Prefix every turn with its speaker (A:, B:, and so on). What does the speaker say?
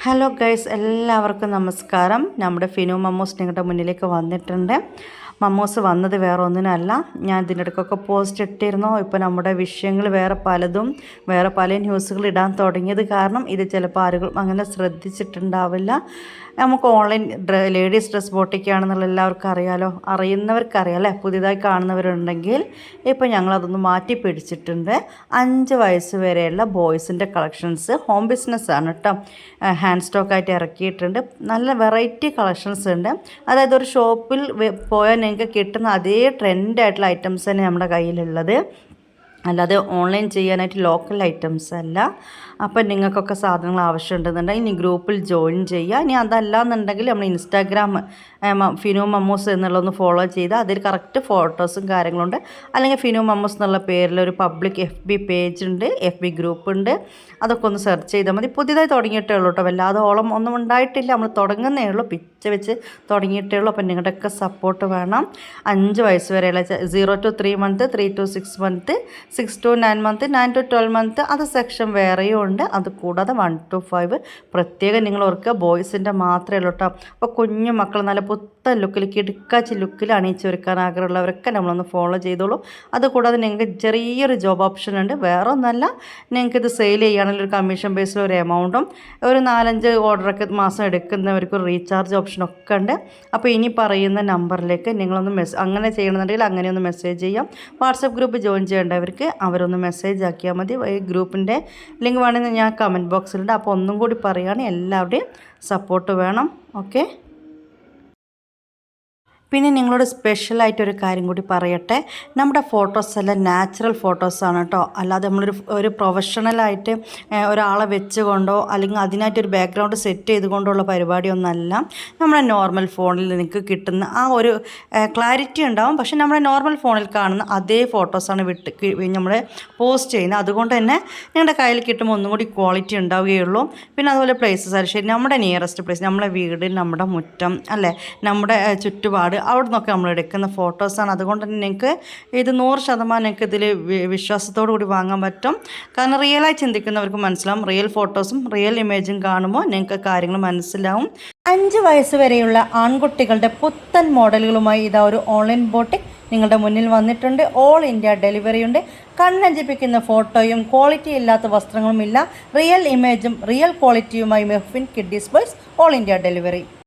A: Hello guys, എല്ലാവർക്കും നമസ്കാരം. നമ്മുടെ ഫിനു മമ്മൂസ് നിങ്ങളുടെ മുന്നിലേക്ക് വന്നിട്ടുണ്ട്. മമ്മൂസ് വന്നത് വേറെ ഒന്നിനല്ല, ഞാൻ ഇതിൻ്റെ ഇടയ്ക്കൊക്കെ പോസ്റ്റ് ഇട്ടിരുന്നു. ഇപ്പോൾ നമ്മുടെ വിഷയങ്ങൾ വേറെ പല ന്യൂസുകൾ ഇടാൻ തുടങ്ങിയത് കാരണം ഇത് ചിലപ്പോൾ ആരും അങ്ങനെ ശ്രദ്ധിച്ചിട്ടുണ്ടാവില്ല. നമുക്ക് ഓൺലൈൻ ലേഡീസ് ഡ്രസ് ബോട്ടിക്കാണെന്നുള്ള എല്ലാവർക്കും അറിയാലോ, അറിയുന്നവർക്കറിയാം അല്ലേ. പുതിയതായി കാണുന്നവരുണ്ടെങ്കിൽ ഇപ്പോൾ ഞങ്ങളതൊന്ന് മാറ്റി പിടിച്ചിട്ടുണ്ട്. 5 വയസ്സ് വരെയുള്ള ബോയ്സിൻ്റെ കളക്ഷൻസ് ഹോം ബിസിനസ്സാണ് കേട്ടോ. ഹാൻഡ് സ്റ്റോക്കായിട്ട് ഇറക്കിയിട്ടുണ്ട്. നല്ല വെറൈറ്റി കളക്ഷൻസ് ഉണ്ട്. അതായത് ഒരു ഷോപ്പിൽ പോയാൽ നിങ്ങൾക്ക് കിട്ടുന്ന അതേ ട്രെൻഡായിട്ടുള്ള ഐറ്റംസ് തന്നെ നമ്മുടെ കയ്യിലുള്ളത്, അല്ലാതെ ഓൺലൈൻ ചെയ്യാനായിട്ട് ലോക്കൽ ഐറ്റംസ് അല്ല. അപ്പം നിങ്ങൾക്കൊക്കെ സാധനങ്ങൾ ആവശ്യമുണ്ടെന്നുണ്ടെങ്കിൽ ഇനി ഗ്രൂപ്പിൽ ജോയിൻ ചെയ്യുക. ഇനി അതല്ലാന്നുണ്ടെങ്കിൽ നമ്മൾ ഇൻസ്റ്റാഗ്രാം ഫിനു മമ്മൂസ് എന്നുള്ളതൊന്ന് ഫോളോ ചെയ്താൽ അതിൽ കറക്റ്റ് ഫോട്ടോസും കാര്യങ്ങളുണ്ട്. അല്ലെങ്കിൽ ഫിനു മമ്മൂസ് എന്നുള്ള പേരിൽ ഒരു പബ്ലിക് FB പേജ് ഉണ്ട്, FB ഗ്രൂപ്പ് ഉണ്ട്. അതൊക്കെ ഒന്ന് സെർച്ച് ചെയ്താൽ മതി. പുതിയതായി തുടങ്ങിയിട്ടേ ഉള്ളൂ കേട്ടോ, വല്ലാതെ ഓളം ഒന്നും ഉണ്ടായിട്ടില്ല. നമ്മൾ തുടങ്ങുന്നേ ഉള്ളൂ, പിച്ച വെച്ച് തുടങ്ങിയിട്ടേ ഉള്ളൂ. അപ്പം നിങ്ങളുടെയൊക്കെ സപ്പോർട്ട് വേണം. 5 വയസ്സ് വരെയുള്ള 0 to 3 months, 3 to 6 months, 6 to 9 months, 9 to 12 months, അത് സെക്ഷൻ വേറെയും ഉണ്ട്. അത് കൂടാതെ 1 to 5 പ്രത്യേകം നിങ്ങൾ ഓർക്കുക, ബോയ്സിൻ്റെ മാത്രമേ ഉള്ളൂ കേട്ടോ. അപ്പോൾ കുഞ്ഞു മക്കൾ നല്ല പുത്തൻ ലുക്കിൽ, കിടുക്കാച്ചി ലുക്കിൽ അണിയിച്ചൊരുക്കാൻ ആഗ്രഹമുള്ളവരൊക്കെ നമ്മളൊന്ന് ഫോളോ ചെയ്തോളൂ. അതുകൂടാതെ നിങ്ങൾക്ക് ചെറിയൊരു ജോബ് ഓപ്ഷൻ ഉണ്ട്. വേറെ ഒന്നല്ല, നിങ്ങൾക്കിത് സെയിൽ ചെയ്യുകയാണെങ്കിൽ ഒരു കമ്മീഷൻ ബേസിൽ ഒരു എമൗണ്ടും, ഒരു 4-5 ഓർഡറൊക്കെ മാസം എടുക്കുന്നവർക്ക് റീചാർജ് ഓപ്ഷനൊക്കെ ഉണ്ട്. അപ്പോൾ ഇനി പറയുന്ന നമ്പറിലേക്ക് നിങ്ങളൊന്ന് അങ്ങനെ ചെയ്യണമെന്നുണ്ടെങ്കിൽ അങ്ങനെയൊന്ന് മെസ്സേജ് ചെയ്യാം. വാട്സപ്പ് ഗ്രൂപ്പ് ജോയിൻ ചെയ്യേണ്ടവർക്ക് അവരൊന്ന് മെസ്സേജ് ആക്കിയാൽ മതി. ഈ ഗ്രൂപ്പിൻ്റെ ലിങ്ക് വേണമെങ്കിൽ ഞാൻ കമൻറ്റ് ബോക്സിലുണ്ട്. അപ്പോൾ ഒന്നും കൂടി പറയുകയാണ്, എല്ലാവരുടെയും സപ്പോർട്ട് വേണം. ഓക്കെ. പിന്നെ നിങ്ങളോട് സ്പെഷ്യലായിട്ടൊരു കാര്യം കൂടി പറയട്ടെ. നമ്മുടെ ഫോട്ടോസ് എല്ലാം നാച്ചുറൽ ഫോട്ടോസാണ് കേട്ടോ. അല്ലാതെ ഒരു പ്രൊഫഷണലായിട്ട് ഒരാളെ വെച്ചുകൊണ്ടോ അല്ലെങ്കിൽ അതിനായിട്ടൊരു ബാക്ക്ഗ്രൗണ്ട് സെറ്റ് ചെയ്തുകൊണ്ടുള്ള പരിപാടിയൊന്നുമല്ല. നമ്മുടെ നോർമൽ ഫോണിൽ നിങ്ങൾക്ക് കിട്ടുന്ന ആ ഒരു ക്ലാരിറ്റി ഉണ്ടാവും. പക്ഷേ നമ്മുടെ നോർമൽ ഫോണിൽ കാണുന്ന അതേ ഫോട്ടോസാണ് നമ്മൾ പോസ്റ്റ് ചെയ്യുന്നത്. അതുകൊണ്ട് തന്നെ നിങ്ങളുടെ കയ്യിൽ കിട്ടുമ്പോൾ ഒന്നും കൂടി ക്വാളിറ്റി ഉണ്ടാവുകയുള്ളൂ. പിന്നെ അതുപോലെ പ്ലേസസ് ആയാലും ശരി, നമ്മുടെ നിയറസ്റ്റ് പ്ലേസ്, നമ്മുടെ വീട്, നമ്മുടെ മുറ്റം അല്ലേ, നമ്മുടെ ചുറ്റുപാട്, അവിടെ നിന്നൊക്കെ നമ്മൾ എടുക്കുന്ന ഫോട്ടോസാണ്. അതുകൊണ്ട് തന്നെ നിങ്ങൾക്ക് ഇത് 100% നിങ്ങൾക്ക് ഇതിൽ വിശ്വാസത്തോടു കൂടി വാങ്ങാൻ പറ്റും. കാരണം റിയലായി ചിന്തിക്കുന്നവർക്ക് മനസ്സിലാവും. റിയൽ ഫോട്ടോസും റിയൽ ഇമേജും കാണുമ്പോൾ നിങ്ങൾക്ക് കാര്യങ്ങൾ മനസ്സിലാവും. 5 വയസ്സ് വരെയുള്ള ആൺകുട്ടികളുടെ പുത്തൻ മോഡലുകളുമായി ഇതാ ഒരു ഓൺലൈൻ ബോട്ടിക് നിങ്ങളുടെ മുന്നിൽ വന്നിട്ടുണ്ട്. ഓൾ ഇന്ത്യ ഡെലിവറി ഉണ്ട്. കണ്ണഞ്ചിപ്പിക്കുന്ന ഫോട്ടോയും ക്വാളിറ്റി ഇല്ലാത്ത വസ്ത്രങ്ങളുമില്ല, റിയൽ ഇമേജും റിയൽ ക്വാളിറ്റിയുമായി Mehfin kiddies boys all India delivery.